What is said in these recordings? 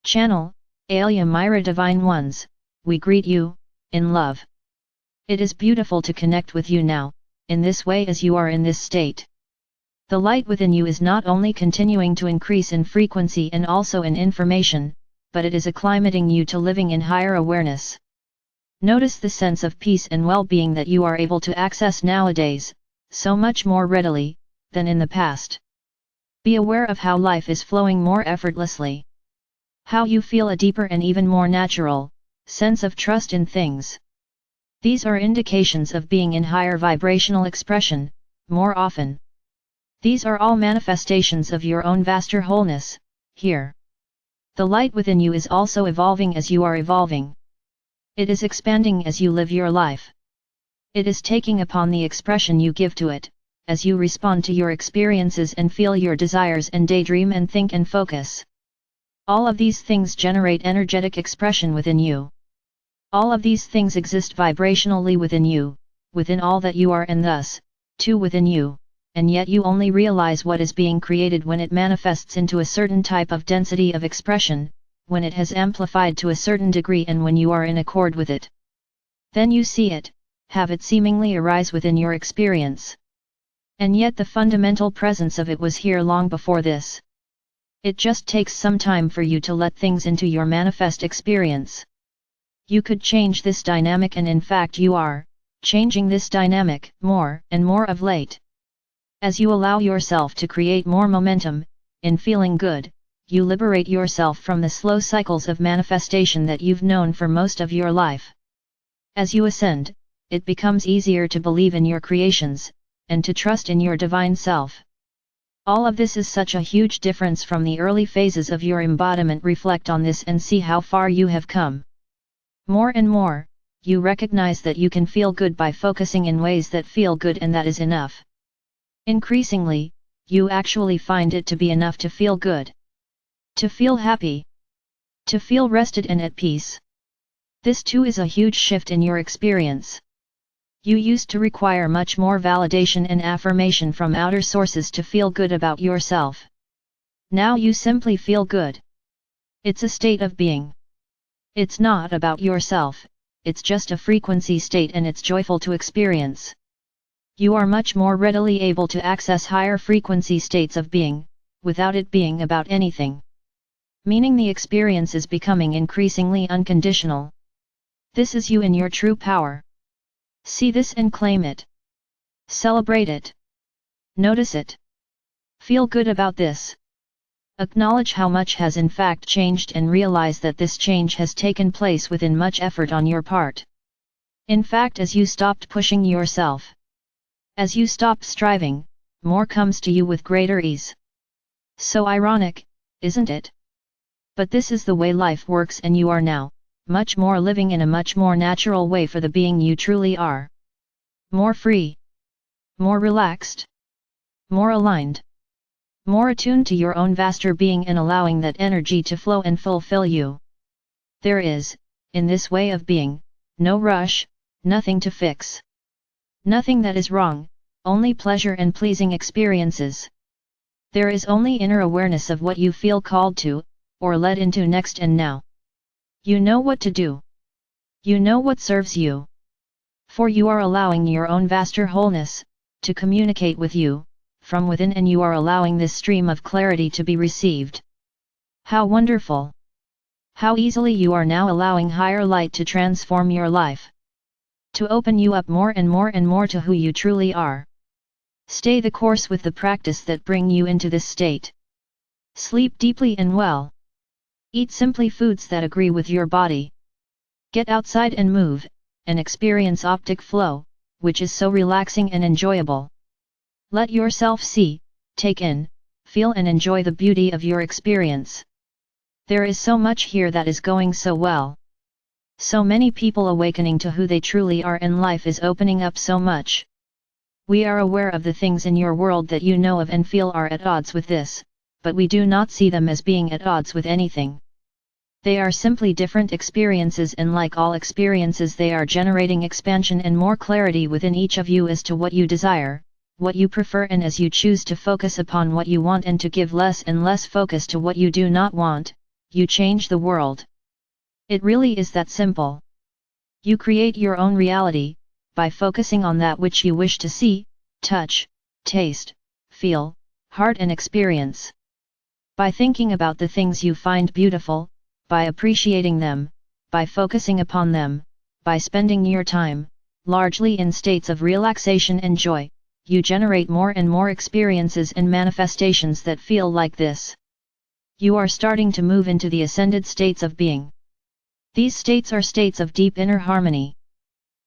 Channel, Alia Myra Divine Ones, we greet you, in love. It is beautiful to connect with you now, in this way as you are in this state. The light within you is not only continuing to increase in frequency and also in information, but it is acclimating you to living in higher awareness. Notice the sense of peace and well-being that you are able to access nowadays, so much more readily, than in the past. Be aware of how life is flowing more effortlessly. How you feel a deeper and even more natural sense of trust in things. These are indications of being in higher vibrational expression, more often. These are all manifestations of your own vaster wholeness, here. The light within you is also evolving as you are evolving. It is expanding as you live your life. It is taking upon the expression you give to it, as you respond to your experiences and feel your desires and daydream and think and focus. All of these things generate energetic expression within you. All of these things exist vibrationally within you, within all that you are and thus, too within you, and yet you only realize what is being created when it manifests into a certain type of density of expression, when it has amplified to a certain degree and when you are in accord with it. Then you see it, have it seemingly arise within your experience. And yet the fundamental presence of it was here long before this. It just takes some time for you to let things into your manifest experience. You could change this dynamic, and in fact you are changing this dynamic more and more of late. As you allow yourself to create more momentum in feeling good, you liberate yourself from the slow cycles of manifestation that you've known for most of your life. As you ascend, it becomes easier to believe in your creations, and to trust in your divine self. All of this is such a huge difference from the early phases of your embodiment. Reflect on this and see how far you have come. More and more, you recognize that you can feel good by focusing in ways that feel good, and that is enough. Increasingly, you actually find it to be enough to feel good. To feel happy. To feel rested and at peace. This too is a huge shift in your experience. You used to require much more validation and affirmation from outer sources to feel good about yourself. Now you simply feel good. It's a state of being. It's not about yourself, it's just a frequency state, and it's joyful to experience. You are much more readily able to access higher frequency states of being, without it being about anything. Meaning the experience is becoming increasingly unconditional. This is you in your true power. See this and claim it. Celebrate it. Notice it. Feel good about this. Acknowledge how much has in fact changed, and realize that this change has taken place within much effort on your part. In fact, as you stopped pushing yourself, as you stopped striving, more comes to you with greater ease. So ironic, isn't it? But this is the way life works, and you are now much more living in a much more natural way for the being you truly are. More free. More relaxed. More aligned. More attuned to your own vaster being, and allowing that energy to flow and fulfill you. There is, in this way of being, no rush, nothing to fix. Nothing that is wrong, only pleasure and pleasing experiences. There is only inner awareness of what you feel called to, or led into next and now. You know what to do. You know what serves you. For you are allowing your own vaster wholeness to communicate with you from within, and you are allowing this stream of clarity to be received. How wonderful! How easily you are now allowing higher light to transform your life. To open you up more and more and more to who you truly are. Stay the course with the practice that bring you into this state. Sleep deeply and well. Eat simply foods that agree with your body. Get outside and move, and experience optic flow, which is so relaxing and enjoyable. Let yourself see, take in, feel and enjoy the beauty of your experience. There is so much here that is going so well. So many people awakening to who they truly are, and life is opening up so much. We are aware of the things in your world that you know of and feel are at odds with this, but we do not see them as being at odds with anything. They are simply different experiences, and like all experiences they are generating expansion and more clarity within each of you as to what you desire, what you prefer, and as you choose to focus upon what you want and to give less and less focus to what you do not want, you change the world. It really is that simple. You create your own reality, by focusing on that which you wish to see, touch, taste, feel, heart and experience. By thinking about the things you find beautiful, by appreciating them, by focusing upon them, by spending your time, largely in states of relaxation and joy, you generate more and more experiences and manifestations that feel like this. You are starting to move into the ascended states of being. These states are states of deep inner harmony.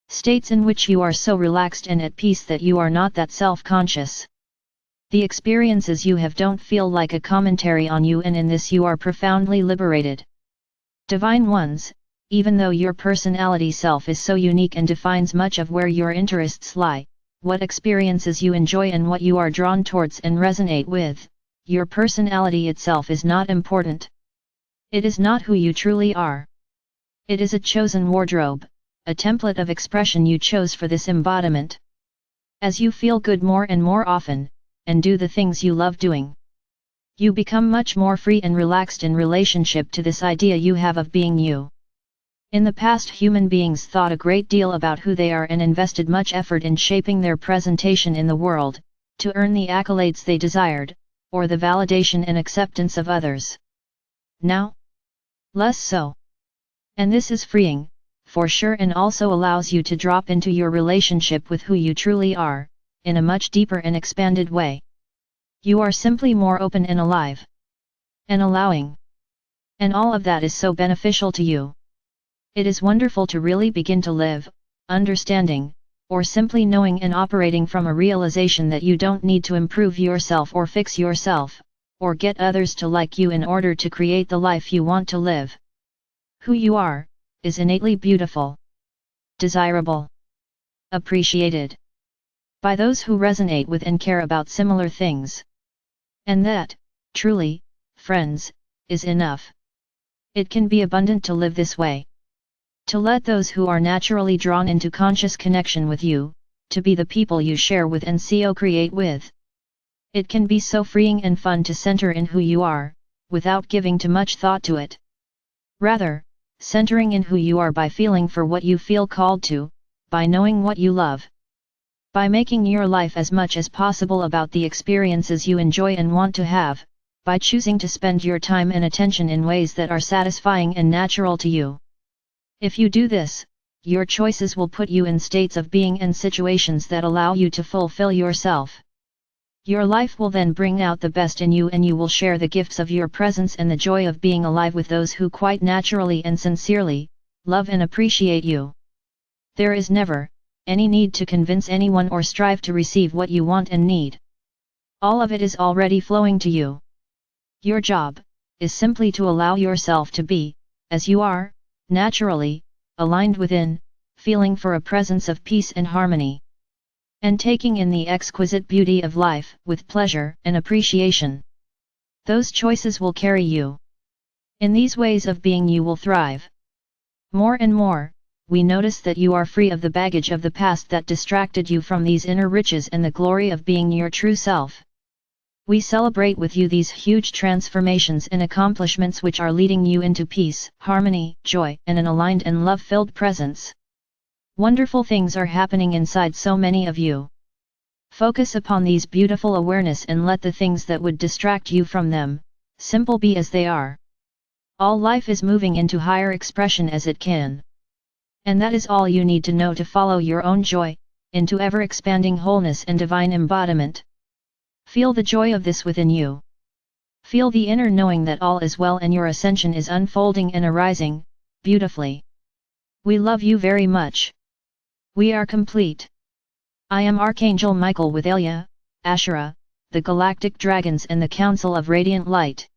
States in which you are so relaxed and at peace that you are not that self-conscious. The experiences you have don't feel like a commentary on you, and in this you are profoundly liberated. Divine Ones, even though your personality self is so unique and defines much of where your interests lie, what experiences you enjoy and what you are drawn towards and resonate with, your personality itself is not important. It is not who you truly are. It is a chosen wardrobe, a template of expression you chose for this embodiment. As you feel good more and more often, and do the things you love doing, you become much more free and relaxed in relationship to this idea you have of being you. In the past, human beings thought a great deal about who they are and invested much effort in shaping their presentation in the world, to earn the accolades they desired, or the validation and acceptance of others. Now, less so. And this is freeing, for sure, and also allows you to drop into your relationship with who you truly are, in a much deeper and expanded way. You are simply more open and alive. And allowing. And all of that is so beneficial to you. It is wonderful to really begin to live, understanding, or simply knowing and operating from a realization that you don't need to improve yourself or fix yourself, or get others to like you in order to create the life you want to live. Who you are, is innately beautiful, desirable, appreciated by those who resonate with and care about similar things. And that, truly, friends, is enough. It can be abundant to live this way. To let those who are naturally drawn into conscious connection with you, to be the people you share with and co-create with. It can be so freeing and fun to center in who you are, without giving too much thought to it. Rather, centering in who you are by feeling for what you feel called to, by knowing what you love. By making your life as much as possible about the experiences you enjoy and want to have, by choosing to spend your time and attention in ways that are satisfying and natural to you. If you do this, your choices will put you in states of being and situations that allow you to fulfill yourself. Your life will then bring out the best in you, and you will share the gifts of your presence and the joy of being alive with those who quite naturally and sincerely love and appreciate you. There is never any need to convince anyone or strive to receive what you want and need. All of it is already flowing to you. Your job is simply to allow yourself to be, as you are, naturally, aligned within, feeling for a presence of peace and harmony, and taking in the exquisite beauty of life with pleasure and appreciation. Those choices will carry you. In these ways of being you will thrive. More and more, we notice that you are free of the baggage of the past that distracted you from these inner riches and the glory of being your true self. We celebrate with you these huge transformations and accomplishments which are leading you into peace, harmony, joy, and an aligned and love-filled presence. Wonderful things are happening inside so many of you. Focus upon these beautiful awareness and let the things that would distract you from them, simple be as they are. All life is moving into higher expression as it can. And that is all you need to know to follow your own joy, into ever-expanding wholeness and divine embodiment. Feel the joy of this within you. Feel the inner knowing that all is well and your ascension is unfolding and arising, beautifully. We love you very much. We are complete. I am Archangel Michael with Elia, Asherah, the Galactic Dragons and the Council of Radiant Light.